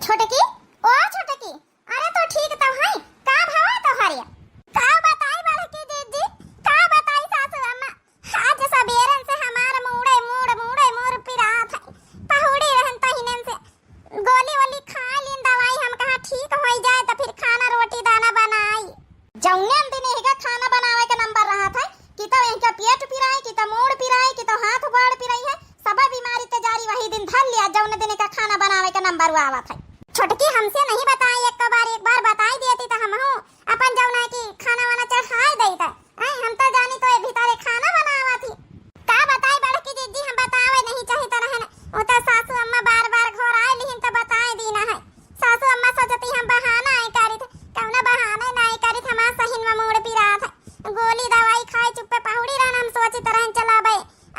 छोटकी, ओ छोटकी, अरे तो ठीक तो है। का भाव तो हरिया का बताई बड़की दीदी, का बताई सासू अम्मा। आज सबेरन से हमार मूड़ पिरात है। पहुड़ी रहन तहिनन से गोली वाली खा लीन दवाई, हम कहा ठीक हो जाए तो फिर खाना रोटी दाना बनाई। जौने दिन हेगा खाना बनावे के नंबर रहा था कि तो इनका पेट पिराई, कि तो मूड पिराई, कि तो हाथ गोड़ पिराई है। सब बीमारी ते जारी वही दिन धर लिया जौने दिन का खाना बनावे के नंबर आवा था। छोटकी हमसे नहीं बताई, एक बार बताई देती तो हम हो अपन जौना की खाना वाना चढ़ाई देता। हम तो जानी तो भीतर खाना बनावा थी। का बताई बड़की दीदी, हम बतावे नहीं चाहे तो रहन। ओ तो सासू अम्मा बार घर आए लिहिन तो बताई दीना है। सासू अम्मा सोचती हम बहाना आई करी थे, कौना बहाना नहीं करी थे। हमार सहिन में मूड पिरा था, गोली दवाई खाए चुप्पे पहुड़ी रहन। हम सोची तरह चलाबे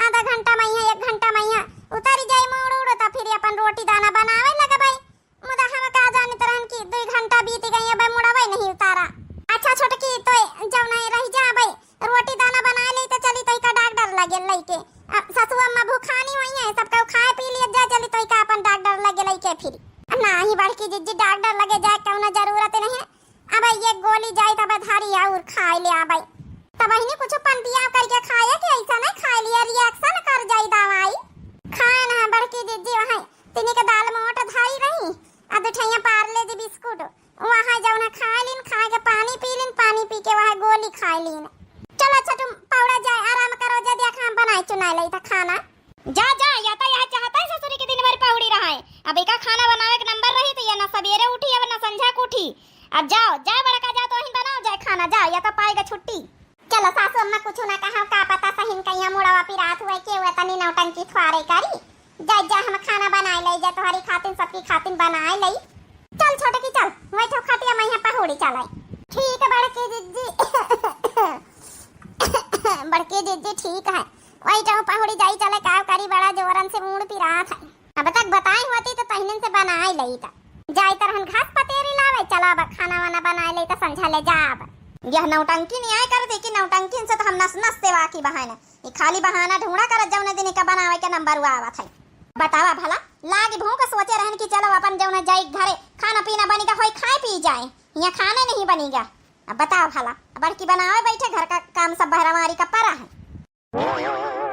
आधा घंटा मैया 1 घंटा मैया उतारी जाए मूड उड़ तो फिर अपन रोटी दाना बनावे लगबे। मुदा हम का जाने तरह की 2 घंटा बीत गई, अब मुड़ावे नहीं उतारा। अच्छा छोटकी, तो जब नहीं रह जाबे रोटी दाना बना ले तो चली तो का डॉक्टर लगे लइके। ससु अम्मा भूखानी हुई है, सबका खाए पी लिए जा चली तो का अपन डॉक्टर लगे लइके। फिर नहीं बड़की जिज्जी डॉक्टर लगे जाए कौनो जरूरत नहीं है। अब ये गोली जाए तब धारी और खाए ले आबे तब ही कुछ पंतिया करके खाए कि ऐसा नहीं खाए लिया रिएक्शन कर जाई दवाई। खाए ना बड़की जिज्जी वहां तिनी के दाल मोट धारी रही आ दुठैया पार्ले जी बिस्कुट वहां जौना खा लीन, खा के पानी पी लीन, पानी पी के वहां गोली खा लीन। चल अच्छा तुम पौड़ा जाए आराम करो, जा देख हम बनाए चुनाई लई था खाना। जा या तो यह चाहता है ससुरी के दिन भर पौड़ी रहा है। अब एका खाना बनावे के नंबर रही तो या ना सवेरे उठी या ना संझा को उठी। अब जाओ बड़का जा तो ही बनाओ जाए खाना, जा या तो पाएगा छुट्टी। चलो सासू अम्मा कुछ ना कहा, का पता सहिन कहिया मुड़ावा पिरात हुए के हुए तनी नौटंकी थवारे करी। जा हम खाना बनाए लई, जा तुम्हारी खातिन सबकी खातिन बनाए लई। चल छोटकी चल, मैं तो खातिया मैं यहाँ पहुड़ी चलाई। ठीक है बड़की दीदी बड़की दीदी ठीक है। वही तो पहुड़ी जाई चले का करी, बड़ा जोरन से मूड पिरात है। अब तक बताई होती तो तहिनन से बनाए लई था। जाई तरहन घास पतेरी लावे, चला अब खाना वाना बनाए लई तो समझा ले जाब। यह नौटंकी नहीं आए करते कि नौटंकी से तो हम नस सेवा की बहाना, ये खाली बहाना ढूंढा कर जौने दिन का बनावे के नंबर आवा था। बतावा भला लागी भूख सोचे रहन कि चलो अपन जौना जाई घरे खाना पीना बनेगा, होई खाए पी जाए, यहाँ खाना नहीं बनेगा। अब बताओ भला बड़की बनावे बैठे घर का काम सब बहरामारी का परा है।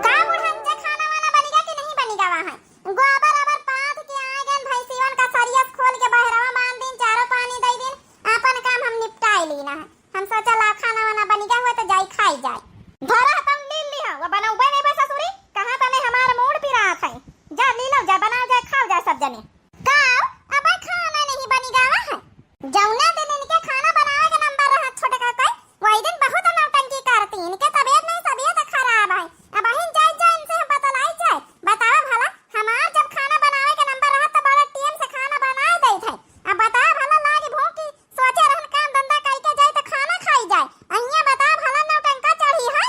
का बुढ़न जे खाना वाना बनेगा कि नहीं बनेगा? वहां गोबर अबर पाथ के आए गन भैंसीवन का सरियस खोल के बहरावा बांध दिन, चारों पानी दे दिन, अपन काम हम निपटाए लेना है। हम सोचा ला खाना वाना बनेगा हुआ तो जाई खाई जाए। धरा तुम ली लिया वो बनाऊ बने बस ससुरी कहां तने हमारा मूड पिरात है। जा ली लो, जा बनाओ, जा खाओ, जा सब जने। काओ अब खाना नहीं बनेगा वहां जौना दिन इनके खाना बनावे के नंबर रहा छोटे का कोई वही दिन बहुत नौटंकी करती। इनके तबीयत नहीं तबीयत खराब है। अब हिन जाए इनसे हम बतलाई जाए। बताओ भला हमार जब खाना बनावे के नंबर रहा तो बड़ा टीम से खाना बनाए दे थे। अब बताओ भला लागी भूखी सोचे रहन काम धंधा करके जाए तो खाना खाई जाए। अहिया बताओ भला नौटंका चढ़ी है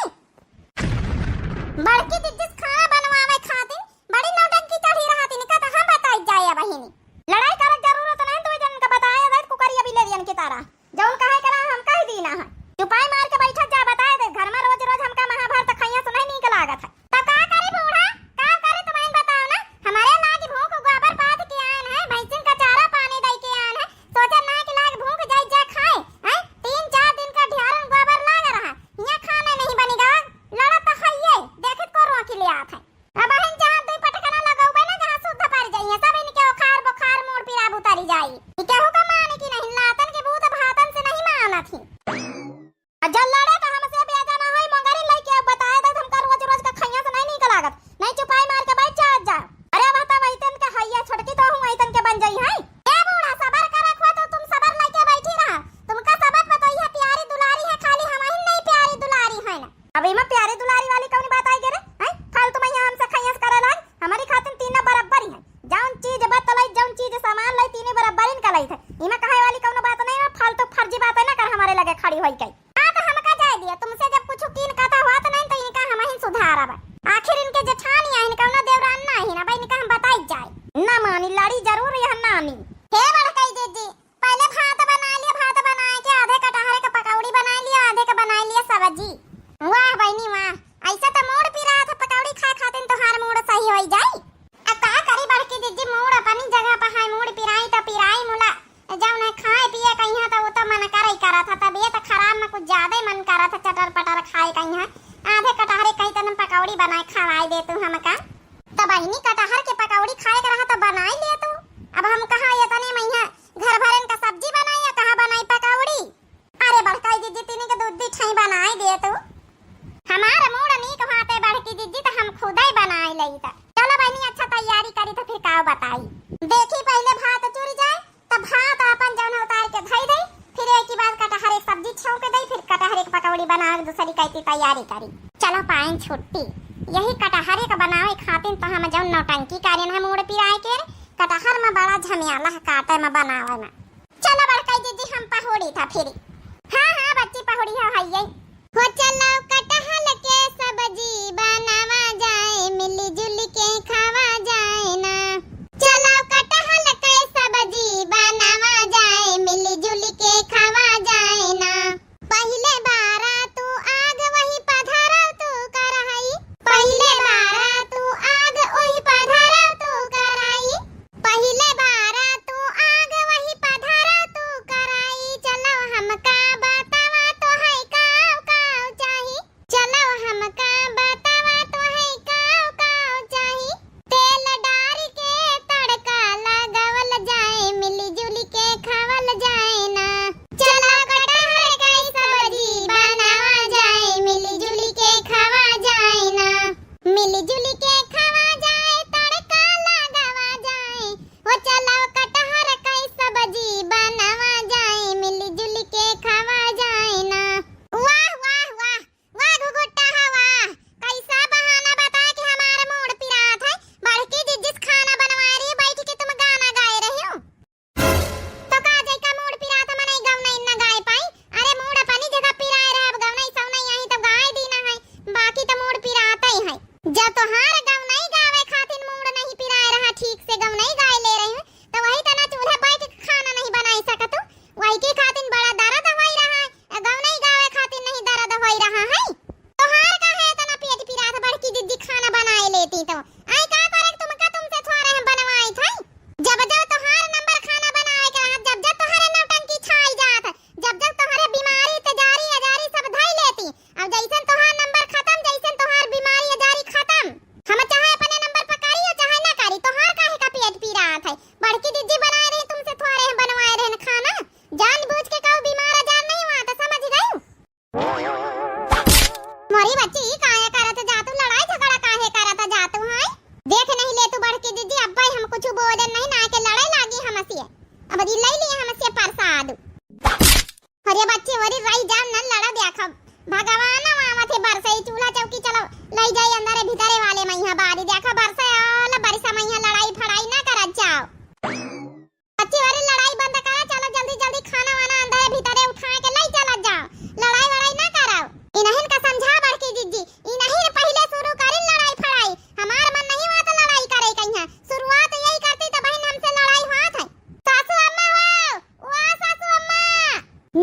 बड़की दिज्जिस खाना बनवावे खातिर बड़ी नौटंकी चढ़ी रहा थी। निका तो हम बताई जाए। अब हिनी लड़ाई करे जरूरत नहीं, तो जन का बताया दे कुकरिया भी ले दियन के तारा जौन कहे करा हम कह दीना है। चुपाई मार के बैठा जा बताए दे घर में रोज हमका महाभारत खैया सुनाई नहीं के लागत है। तो का करी बूढ़ा, का करे तुम्हें बताओ ना। हमारे लागी भूख गोबर पाथ के आन है, भैंसिन का चारा पानी दई के आन है। सोचा ना कि लाग भूख जाई जा खाए हैं। 3-4 दिन का ढेरन गोबर लाग रहा, यहाँ खाना नहीं बनेगा। लड़ा तो हइये देखत को रोकी ले आत है। अब हिन जहां दुई पटकना लगाउबे ना जहां शुद्ध पर जाइए सब इनके ओखार बुखार मोड़ पिरा उतारी जाई। ई केहू का माने की नहीं, लातन के भूत भातन से नहीं माना थी। जल लड़े तो हमसे बेजा ना होई मंगरी लई के बताए दे हमका रोज का खैया से नहीं निकल लागत। नहीं चुपाई मार के बैठ जा। अरे बता वही तन के हइया छोटकी तो हूं वही तन के बन जाई है। ए बूढ़ा सबर कर रखो तो तुम सबर लेके बैठी रहा। तुमका सबक बताई है प्यारी दुलारी है, खाली हम ही नहीं प्यारी दुलारी है ना। अब इमा प्यारी दुलारी वाली कौन बात आई गे रे हैं? फालतू में यहां हमसे खैया करे लाग। हमारी खातिर तीनों बराबर ही है। जौन चीज बतलाई जौन चीज सामान लाई तीनों बराबर ही करा था, तबीयत खराब में कुछ ज्यादा ही मन करा था चटर पटर खाए कहीं है। आधे कटहरे कहीं तन पकौड़ी बनाए खवाई दे तू हमका। तब बहिनी कटहर के पकौड़ी खाए के रहा तो बनाई ले तू। अब हम कहा ये तने मैया घर भरन का सब्जी बनाई या कहा बनाई पकौड़ी। अरे बड़काई दीदी तीनी के दूध ठई बनाई दे तू। हमारा मूड नीक भाते बड़की दीदी तो हम खुद ही बनाई लई था। चलो बहनी अच्छा तैयारी करी तो फिर का बताई। देखी पहले भात चुर जाए तब भात अपन जौन उतार के धई दई, फिर एक ही बात कटहर एक सब्जी छौंक के दई, फिर कटहर एक पकौड़ी बना के दूसरी कैसी तैयारी करी। चलो पाइन छुट्टी यही कटहर के बनावे खातिर तो हम जौन नौटंकी करेन है मूड पिराए के कटहर में बड़ा झमेला काटे में बनावे में। चलो बड़काई दीदी हम पहोड़ी था फिर। हां हां बच्ची पहोड़ी है हइये हो। चलो कटहल के सब्जी बनावा जाए, मिली जुली के खावा जाए ना। चलो कटहल के सब्जी बनावा जाए, मिली जुली के खावा जाए ना। पहले बारा तू आग वही पधारा तू कराई, पहले बारा तू आग वही पधारा तू कराई, पहले बारा तू आग वही पधारा तू कराई। चलो हमका बतावा तो है काव काव चाही, चलो हमका बतावा तो है काव काव चाही। तेल डाल के तड़का लगावल जाए, मिली जुली के खावल जाए ना। चलो कटहर के सब्जी बनावा जाए, मिली जुली के खावा जाए ना। मिली जुली के खावा जाए, तड़का लगावा जाए। ओ चलो कटहर के सब्जी बनावा जाए, मिली जुली के खावा जाए ना। वाह वाह वाह वाह घुघुट्टा वाह, कैसा बहाना बता के हमारा मूड पिरात है। बड़की जिस खाना बनवा रही बैठ के तुम गाना गाए रही हो तो का जाई का मूड पिरात मने गवना इन ना गाए पाई। अरे मूड अपनी जगह पिराए रहे, अब गवना सब नहीं आई तो गाए दी ना है, बाकी तो मूड पिराता ही है। जब तोहार गवना गावे खातिर मूड नहीं पिराए रहा, ठीक से गवना गाए ले रही हूं तो वही तना चूल्हे बैठ के खाना नहीं बनाई सकत, वही के खातिर बड़ा दर्द होई रहा है। गवना गावे खातिर नहीं दर्द होई रहा है। तोहार का है तना पेट पिरात बड़की दीदी खाना बनाए लेती तो आई का करे तुमका तुमसे थोड़ा हम बनवाई था। जब जब तोहार नंबर खाना बनावे के रहा, जब जब तोहारे नौटंकी छाई जात, जब जब तोहारे बीमारी तेजारी अजारी सब धई लेती। अब जैसन तोहार नंबर खत्म, जैसन तोहार बीमारी अजारी खत्म, हम चाहे अपने नंबर पर करी चाहे ना करी, तोहार काहे का पेट पिरात है। बड़की दीदी बनाए रही तुमसे थोड़े हम बनवाए रहे खाना, जानबूझ के कहू बीमार अजार नहीं हुआ तो समझ गई। मोरी बच्ची काहे करत जातू, लड़ाई झगड़ा काहे करत जातू है। देख नहीं ले तू बड़की दीदी अब भाई हम कुछ बोले नहीं ना के लड़ाई लागी हमसे। अब दी ले लिए हमसे प्रसाद। अरे बच्ची वरी रही जान न लड़ा देखब भगवान मामा थे बरसे चूल्हा चौकी चलो ले जाई अंदर भीतरे वाले मैया बारी देखा बरसे आल बरसा मैया लड़ाई फड़ाई ना कर जाओ। बच्ची वाली लड़ाई बंद करा, चलो जल्दी जल्दी खाना वाना अंदर भीतरे उठा के ले चला जाओ, लड़ाई वड़ाई ना करो। इनहिन का समझा बड़की दीदी, इनहिन पहले शुरू करी लड़ाई फड़ाई। हमार मन नहीं हुआ तो लड़ाई करे कहीं, शुरुआत यही करती तो बहन हमसे लड़ाई हाथ है। सासू अम्मा वाह सासू अम्मा,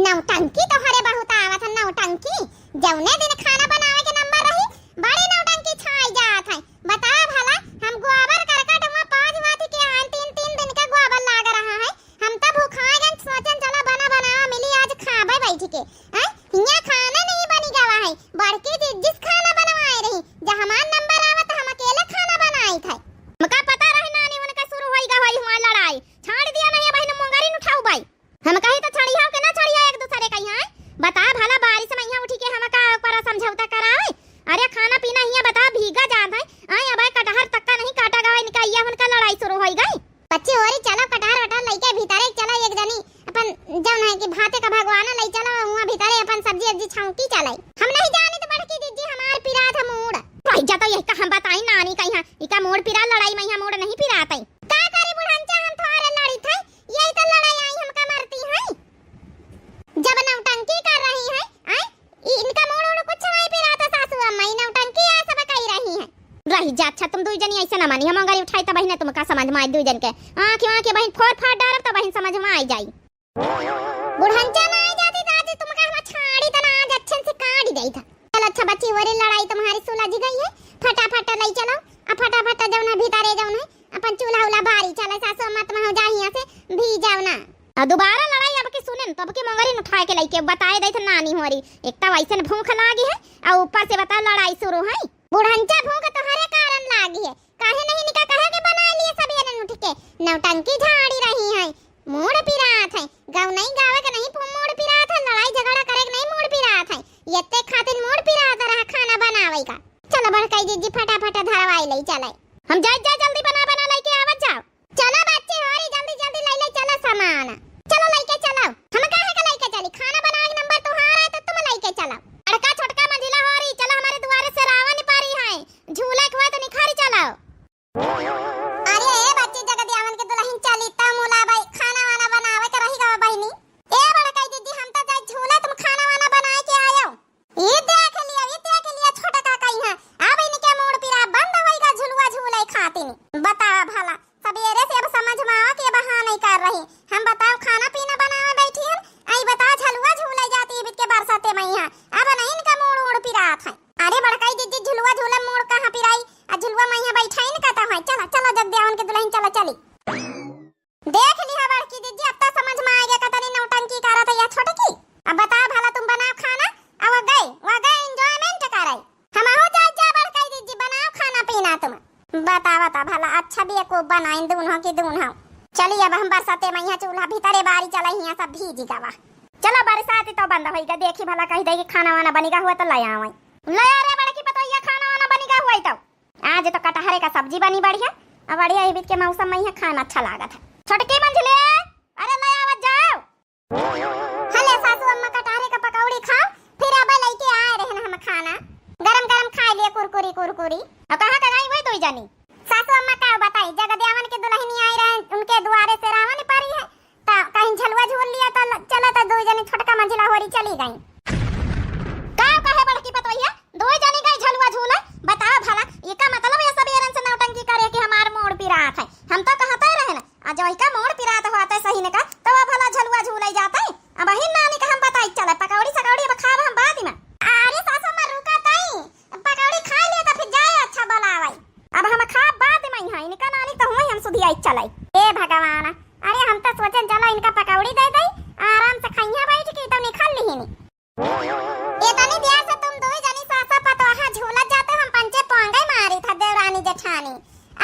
नौटंकी तो हरे बहुत आवत है नौटंकी। जौने दिन खाना बनावे के नंबर रही बड़ी नौटंकी छाई जात है। बता भला हम गोबर करकट हुआ 5 वाती के आन 3 दिन के गोबर लाग रहा है। हम तो भूखाए गन सोचन चला बना बनावा मिली आज खाबे बैठ के हैं। हिया खाना नहीं बनी गवा है, बड़की जिस खाना बनवाए रही जब हमार नंबर आवत हम अकेले खाना बनाई थे। मका पता रहे नानी उनका शुरू होई गई हुआ लड़ाई, छाड़ दिया नहीं बहन मोंगरी न उठाऊ भाई। हम कही तो छड़िया के ना छड़िया एक दूसरे कहीं है। बता भला बारिश में यहाँ उठी के हम का पर समझौता कराए। अरे खाना पीना हिया बता भीगा जात है। आई अब कटहर तक्का नहीं काटा गवा निकाइया उनका लड़ाई शुरू होई गई। बच्चे ओरी चलो कटहर वटहर लइके भीतरे चलो एक जनी अपन जौन है कि भाते का भगवान लई चलो हुआ भीतरे अपन सब्जी सब्जी छौंकी चलाई। हम नहीं जाने तो बड़की दीदी हमार पिरा था मूड रह जाता यही का हम बताई नानी कहीं है इका मूड पिरा लड़ाई में मूड नहीं पिराता का करे बुढ़ांचा हम थोड़े लड़ी थे यही तो लड़ाई आई हमका मरती है। जब नौटंकी कर रही है आई इनका मूड उड़ कुछ नहीं पिराता सासू अम्मा ई नौटंकी आ सब कही रही है। रही जा अच्छा तुम दुई जनी ऐसे ना मानी हम गाड़ी उठाई त बहिने तुमका समझ में आई दुई जन के आंख आंख बहिन फोड़ फाड़ डारब त बहिन समझ में आई जाई। बुढ़ांचा ना आ जाती त आज तुमका हम छाड़ी त ना आज अच्छे से काट देई था। चल अच्छा बच्ची वरी लड़ाई तुम्हारी सुलझ गई है फटाफट ले चलो अब फटाफट जाओ ना भीतर जाओ ना अपन चूल्हा उला बारी चले सासू अम्मा तुम हो जा यहां से भी जाओ ना दोबारा लड़ाई अब के सुने न तब के मंगरी उठाए के लइके बताए दई त नानी होरी एक त वैसे भूख लागी है और ऊपर से बता लड़ाई शुरू है बुढ़ंचा भूख तोहरे कारण लागी है काहे नहीं निका कहे के बना लिए सब ये उठ के नौटंकी झाड़ी रही है मूड पिरात है गाँव नहीं गावे के नहीं मूड पिरात है लड़ाई झगड़ा करे के नहीं मूड पिरात है यत्ते खातिर मूड पिरात रहा खाना बनावे का चलो बड़काई जीजी फटाफट धरवाई लई चले हम जा जल्दी बना लेके आवत जाओ चलो बच्चे होरी जल्दी जल्दी ले ले चलो सामान चलो लेके चलो हम काहे का लेके चली खाना बनाने के नंबर तुम्हारा है तो तुम लेके चलो अड़का छोटका मंजिला होरी चलो हमारे द्वारे से रावण पारी है झूला के तो निखारी चलो अरे ए बच्चे जगदयावन के दुल्हन चली ता मुला भाई खाना वाना बनावे के रही गा बहिनी ए बड़काई दीदी हम तो जाई झूला तुम खाना वाना बनाए के आयो ये देख लिया छोटा काका यहां आ बहिनी के मोड़ पिरा बंद होई का झुलवा झूले खाती बता भला सबेरे से अब समझ में आओ कि बहाना नहीं कर रही हम बताओ खाना पीना बनावे बैठी हैं आई बता झलुआ झूले जाती है बीत के बरसाते में यहां अब नहीं इनका मोड़ पिरात है अरे बड़काई दीदी झुलवा झूला मोड़ कहां पिराई आ झुलवा में यहां बैठा ही न कहता है चलो चलो जगदयावन के दुल्हन चलो चली देख लिया बड़की दीदी अब तो समझ में आ गया कतनी नौटंकी करत है या छोटी की अब बताओ भला तुम बनाओ खाना अब गए एंजॉयमेंट कराई हम हो जा बड़काई दीदी बनाओ खाना पीना तुम बता भला अच्छा भी को बनाइन दून की दून हो चलिए अब हम बरसाते में यहाँ चूल्हा भीतरे बारी चला यहाँ सब भीज गवा चलो बरसात तो बंद होइगा देखी भला कही दे कि खाना वाना बनेगा हुआ तो ले आवे ले आ रे बड़की पतोइया खाना वाना बनेगा हुआ तो आज तो कटहरे का सब्जी बनी बढ़िया अब बढ़िया बीच के मौसम में यहाँ खाना अच्छा लागत है छोटकी मंझले अरे ले आवत जाओ हले सासू अम्मा कटहरे का पकौड़ी खाओ फिर अब लेके आए रहना हम खाना गरम गरम खा लिए कुरकुरी अब कहां का गई वही तो जानी सासू अम्मा का बताई जगदयावन के दुल्हनी आई रहे उनके द्वारे से रावण पारी है ता कहीं झलवा झूल लिया तो चला तो दो जने छोटका मंजिला होरी चली गई का कहे बड़की पतोइया दो जने गई झलवा झूला बताओ भला ये का मतलब ये सब एरन से नौटंकी करे कि हमार मोड़ पिरात है हम तो कहते रहे ना आज वही का मोड़ पिरात होता है सही ने का तो भला झलवा झूले जाता है अब ही नानी का हम बताई चले पकौड़ी सकौड़ी अब खाब हम बाद में अरे सासू अम्मा रुका तई पकौड़ी खा लिया तो फिर जाए अच्छा बोलावई अब हम खा बाद में यहाँ इनका नानी तो हुई हम सुधी आई चलाई ए भगवान अरे हम तो सोचे चलो इनका पकौड़ी दे दई आराम से खइया बैठ के तो निकल ली ये तो नहीं दिया से तुम दो जनी सासा पतोहा झूला जाते हम पंचे पोंगे मारी था देवरानी जेठानी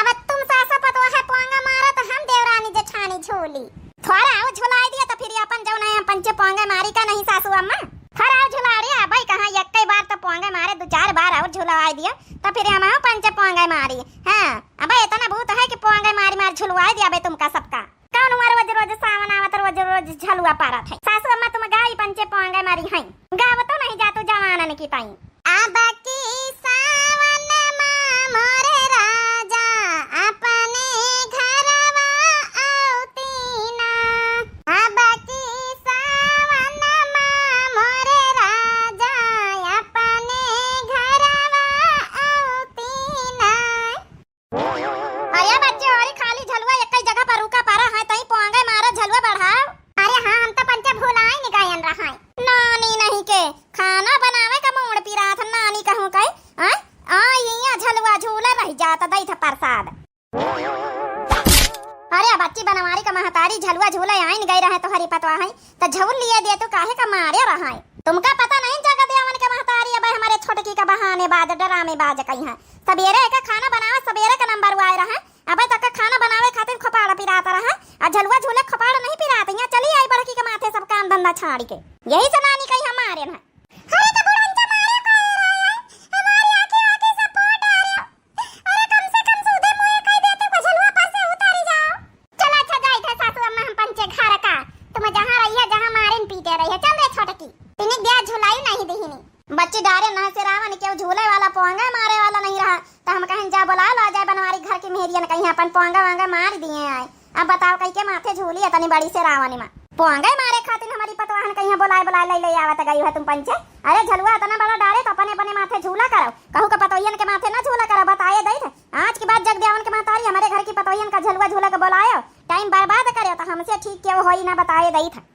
अब तुम सासा पतोहा पोंगा मारा तो हम देवरानी जेठानी झूली थोड़ा आओ झुलाई दिया तो फिर अपन जाओ ना पंचे पोंगे मारी का नहीं सासू अम्मा थोड़ा आओ झुला रे भाई कहां एक कई बार तो पोंगे मारे दो चार बार और झुलवाई दिया तो फिर हम पंचे पोंगे मारी हां अब इतना भूत है कि पोंगे मार झुलवाई दिया बे तुमका सबका कौन रोज रोज सावन आवत रोज झलुआ पारत है सासू अम्मा तुम गाई पंचे पोंगे मारी है गाव तो नहीं जातो जवानन की पाई अब की सावन मां मोरे राजा अपने घरवा औतीना अब की सावन मां मोरे राजा अपने घरवा औतीना अरे बच्चे और खाली झलुआ एक ही जगह पर रुका पारा है तई पोंगे मारा झलुआ बढ़ाओ अरे हां हम तो पंचे भुलाए नहीं गायन रहा है नानी नहीं के खाना बनावे का मोड़ पिरात नानी कहूं कई आ यहां झलुआ झूला रह जाता दई था प्रसाद अरे बच्ची बनवारी का महतारी झलुआ झूला आइन गई रहे तो हरी पतवा है तो झूल लिए दे तो काहे का मारे रहा है तुमका पता नहीं जगदयावन के महतारी अब हमारे छोटकी का बहाने बाज डरामे बाज कहीं है सबेरे का खाना बनावे सबेरे का नंबर आए रहा अब तक खाना बनावे खातिर खपाड़ा पिराता रहा और झलुआ झूले खपाड़ा नहीं पिराते यहाँ चली आई बड़की के माथे सब काम धंधा छाड़ के यही से नानी कहीं हमारे ना अरे तो बुढ़ंचा मारे को हमारी आंखें आंखें सब पोट आ रहे अरे कम से कम सूदे मुंह कह देते को झलुआ पर से उतारी जाओ चल अच्छा जाई थे सासू अम्मा हम पंचे घर का तुम जहां रही है जहां मारेन पीटे रही है चल रे छोटकी तूने दिया झुलाई नहीं दहीनी बच्चे डारे ना से रावण के झूले वाला पोंगा मारे वाला नहीं रहा तो हम कहें जा बुला लो जाए बनवारी घर की मेहरियन कहीं अपन पोंगा वांगा मार दिए आए अब बताओ कहीं के माथे झूली है तनी बड़ी से रावण में पोंगा मारे खातिर हमारी पतवाहन कहीं बुलाए ले आवत गई है तुम पंचे अरे झलुआ इतना बड़ा डाले तो अपने अपने माथे झूला करो कहू का पतोहियन के माथे ना झूला करो बताए दई थे आज के बाद जगदयावन के महतारी हमारे घर की पतोहियन का झलुआ झूला के बुलायो टाइम बर्बाद करे तो हमसे ठीक क्यों होई ना बताए दई था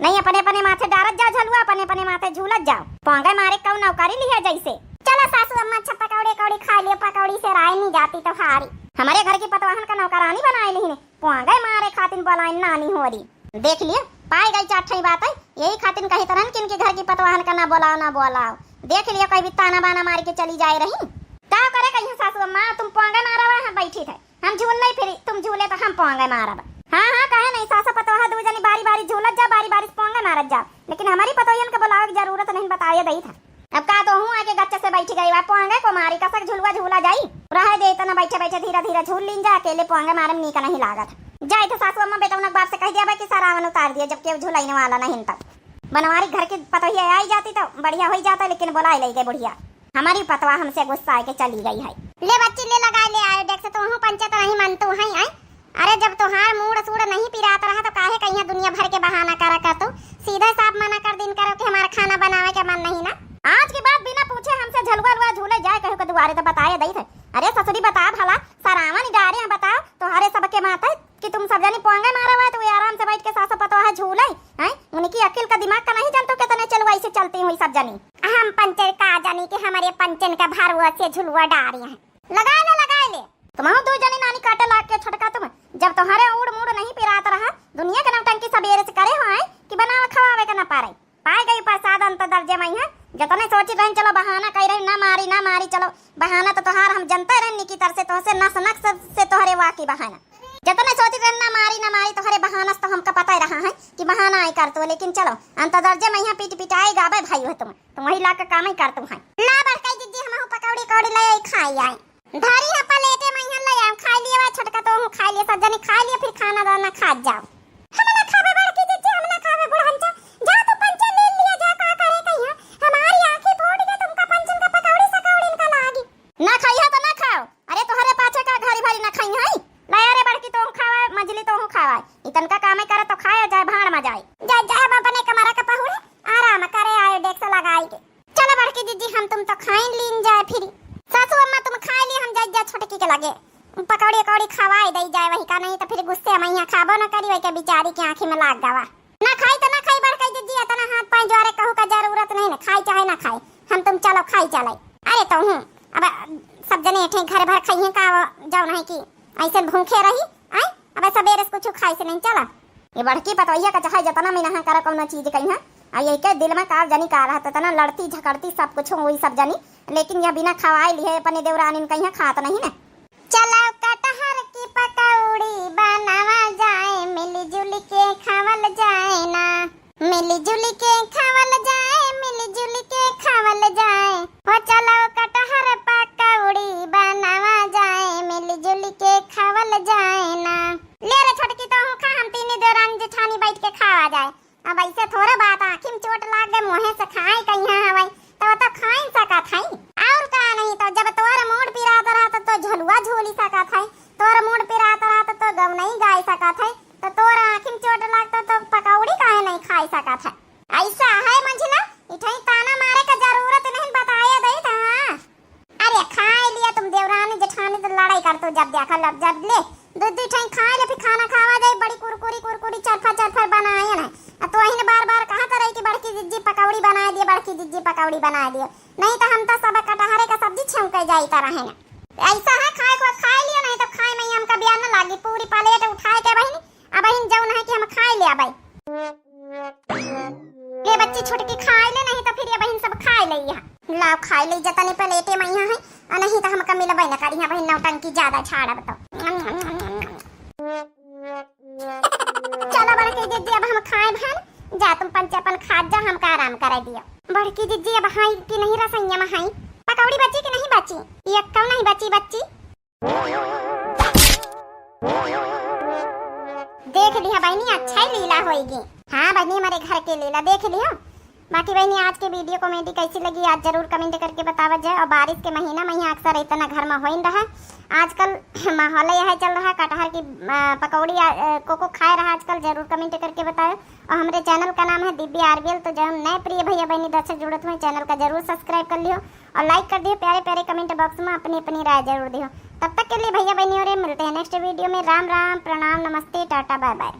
नहीं अपने अपने माथे डारत जाओ झलुआ अपने अपने माथे झूलत जाओ पोंगा मारे कौ नौकरी लिया जैसे चलो सासू अम्मा अच्छा पकौड़े कौड़ी खा लियो पकौड़ी से राय नहीं जाती तो हारी हमारे घर की पतवाहन का नौकरानी बनाए ली पोंगा मारे खातिर बोलाई नानी हो रही देख लिया, पाई गई चाठी बात है, यही खातिर कही तरन कि इनके घर की पतवाहन का ना बोलाओ। देख लिया कहीं भी ताना बाना मार के चली जाए रही। क्या करे कहीं सासू अम्मा, तुम पोंगे मारा हुआ बैठी थे, हम झूल नहीं फिरी, तुम झूले तो हम पोंगे मारा। हाँ कहे नहीं, सासा पतवाहा दो जनी बारी बारी झूलत जा, बारी बारी पोंगे मारत जा, लेकिन हमारी पतोहियन के बुलावे की जरूरत नहीं, बताया दई था। अब का तो हूँ आके गच्चे से बैठी गई, पोंगे को मारी कसक झुलवा झूला जाई, रह दे इतना बैठे बैठे धीरे धीरे झूल लीन जा, अकेले पोंगे मारे में नीक नहीं लागत। जाए तो सासू अम्मा बेटा उनके बाप से कह दिया कि सारावन उतार दिया, जबकि झुलाने वाला नहीं तक बनवारी घर की पतोहिया आई जाती तो बढ़िया हो जाता, लेकिन बुला ले गए बुढ़िया। हमारी पतवा हमसे गुस्सा आके चली गई है। ले बच्ची ले लगा ले आयो, देख से तो हूँ पंचायत नहीं मानतू है आई। अरे जब तोहार मूड सूड नहीं पिरात रहा तो काहे कहीं दुनिया भर के बहाना करा कर, तो सीधा साफ मना कर दिन करो कि हमारा खाना बनावे के मन नहीं ना। आज के बाद बिना पूछे हमसे झलवा लुआ झूले जाए कहो के दुआरे तो बताए दई थे। अरे ससुरी बता भला, सरावन गारे बताओ तोहारे सबके माता कि तुम सब जानी पोंगे मारा हुआ तो आराम से बैठ के सासो पतोहा झूले हैं। उनकी अकल का दिमाग का नहीं जानते कितने चलवाई से चलती हुई सब जानी। हम पंचर का जानी कि हमारे पंचन का भारुआ से झुलवा डारी है। लगा ले तुम दो जनी नानी काटे लाग के छटका तुम, जब तुम्हारे उड़ मुड़ नहीं पिरात रहा, दुनिया के नौटंकी सबेरे से करे हो कि बनावे खवावे का ना पारे। पाए गई प्रसाद अंत दर्जे में है, जतने सोची रहे चलो बहाना कह रहे ना मारी चलो बहाना तो तोहार हम जनता रहनी की तरह से तोहसे नस नक्स से तोहरे वाकी बहाना, जतने सोची रहे ना मारी तोहरे बहाना तो हमका पता ही रहा है कि बहाना आई कर तो, लेकिन चलो अंत दर्जे में यहाँ पीट आई गावे भाई हो तुम वही ला के काम ही कर तुम है। ला बरकाई दीदी हम पकौड़ी कौड़ी ले खाई आई धारी है पलेटे में यहाँ ले आम खा लिए वा छटका तो हूँ खा लिए सब जने खा लिए, फिर खाना दाना खा जाओ। हम ना खावे बड़की दीदी, हम ना खावे बुढ़ांचा, जा तो पंचन ले लिया जा, का करे कहिया हमारी आंखें फोड़ के तुमका पंचन का पकौड़ी सकौड़ी इनका लागी ना खाइया तो ना खाओ। अरे तोहरे पाछे का घरी भरी ना खाई है, ले अरे बड़की तो खावा मजली तो खावा, इतन का काम करे तो खाया जाए भाड़ में जाए जा अपने कमरा का पहुड़े आराम करे आयो डेक से लगाई के। चलो बड़की दीदी हम तुम तो खाई लीन जाए, फिर सासू अम्मा तुम खा लिए, हम जा छोटकी के लगे पकौड़ी कौड़ी खवाई दई जाए वही का, नहीं तो फिर गुस्से में यहाँ खाबो न करी वही के बेचारी की आंखी में लाग गवा। ना खाई तो ना खाई बड़काई दीदी, इतना हाथ पांव जोरे कहू का जरूरत नहीं ना, खाई चाहे ना खाई हम तुम चलो खाई चले। अरे तो हूँ अब सब जने एठे घर भर खाइए का जाओ नहीं कि ऐसे भूखे रही आई, अब सवेरे से कुछ खाई से नहीं चला। ये बड़की पतोहिया का चाहे जतना में नहा कर कौन चीज कहीं है और ये के दिल में का जनी का रहा तना लड़ती झकड़ती सब कुछ वही सब जनी, लेकिन यह बिना खवाए लिए अपने देवरानी कहीं खात नहीं ना। चलो कटहर की पकौड़ी बनावा जाए, मिली जुली के खावल जाए ना, मिली जुली के खावल जाए, मिली जुली के खावल जाए। ओ चलो कटहर पकौड़ी बनावा जाए, मिली जुली के खावल जाए ना। ले रे छोटकी तो खा, हम तीनों देवरानी जेठानी बैठ के खावा जाए। अब ऐसे थोड़ा बात आँखी में चोट लाग गए मुँहे से खाए कहीं हवाई तो खाई सका था और का नहीं, तो जब तोर मूड पिरात रहा तो झलुआ झोली सका था, तोर मूड पिरात रहा तो गव नहीं गाय सका था, तो तोर आँखी में चोट लगता तो पकौड़ी काहे नहीं खाई सका था। ऐसा है मंझला, इठाई ताना मारे का जरूरत नहीं, बताया दई था। अरे खाए लिया तुम देवरानी जेठानी तो लड़ाई कर तो जब देखा लग जब ले दूध इठाई खा ले, फिर खाना खावा जाए बड़ी कुरकुरी चरफा बनाए ना, तो वही बार कहा रही कि बड़की जिज्जी पकौड़ी बना दिए, बड़की जिज्जी पकौड़ी बना दिए, नहीं तो हम तो सब कटहरे का सब्जी छौंके जाई तरह है ना। ऐसा है खाए लिया, नहीं तो खाए में हमका ब्याह न लागी, पूरी प्लेट उठाए के बहनी अब बहन जाऊ नहीं कि हम खाए लिया भाई। ये बच्ची छुटकी खाए ले, नहीं तो फिर ये बहन सब खाए ले, यहाँ लाओ खाए ले जतने प्लेटे में यहाँ है, और नहीं तो हमका मिला बहन करी यहाँ बहन नौटंकी ज्यादा छाड़ा बताओ। चलो बड़की दीदी अब हम खाए भान, जा तुम पंचपन खा जा, हमका आराम करा दिया। बड़की दीदी अब हाई की नहीं रसैया में हाई, पकौड़ी बची कि नहीं बची, ये क्यों नहीं बची देख लिया बहनी, अच्छा ही लीला होएगी। हाँ बहनी हमारे घर के लीला देख लिया। बाकी बहनी आज के वीडियो कॉमेडी कैसी लगी आज जरूर कमेंट करके बतावा जाए। और बारिश के महीना में यहाँ अक्सर इतना घर में हो ही रहा, आजकल माहौल यह चल रहा कटहर की पकौड़ी को खाए रहा आजकल, जरूर कमेंट करके बताओ। और हमारे चैनल का नाम है दिव्य आरबीएल, तो जो नए प्रिय भैया बहनी दर्शक जुड़त हुए चैनल का जरूर सब्सक्राइब कर लियो और लाइक कर दियो, प्यारे कमेंट बॉक्स में अपनी राय जरूर दियो। तब तक के लिए भैया बहनी और मिलते हैं नेक्स्ट वीडियो में। राम राम, प्रणाम, नमस्ते, टाटा, बाय बाय।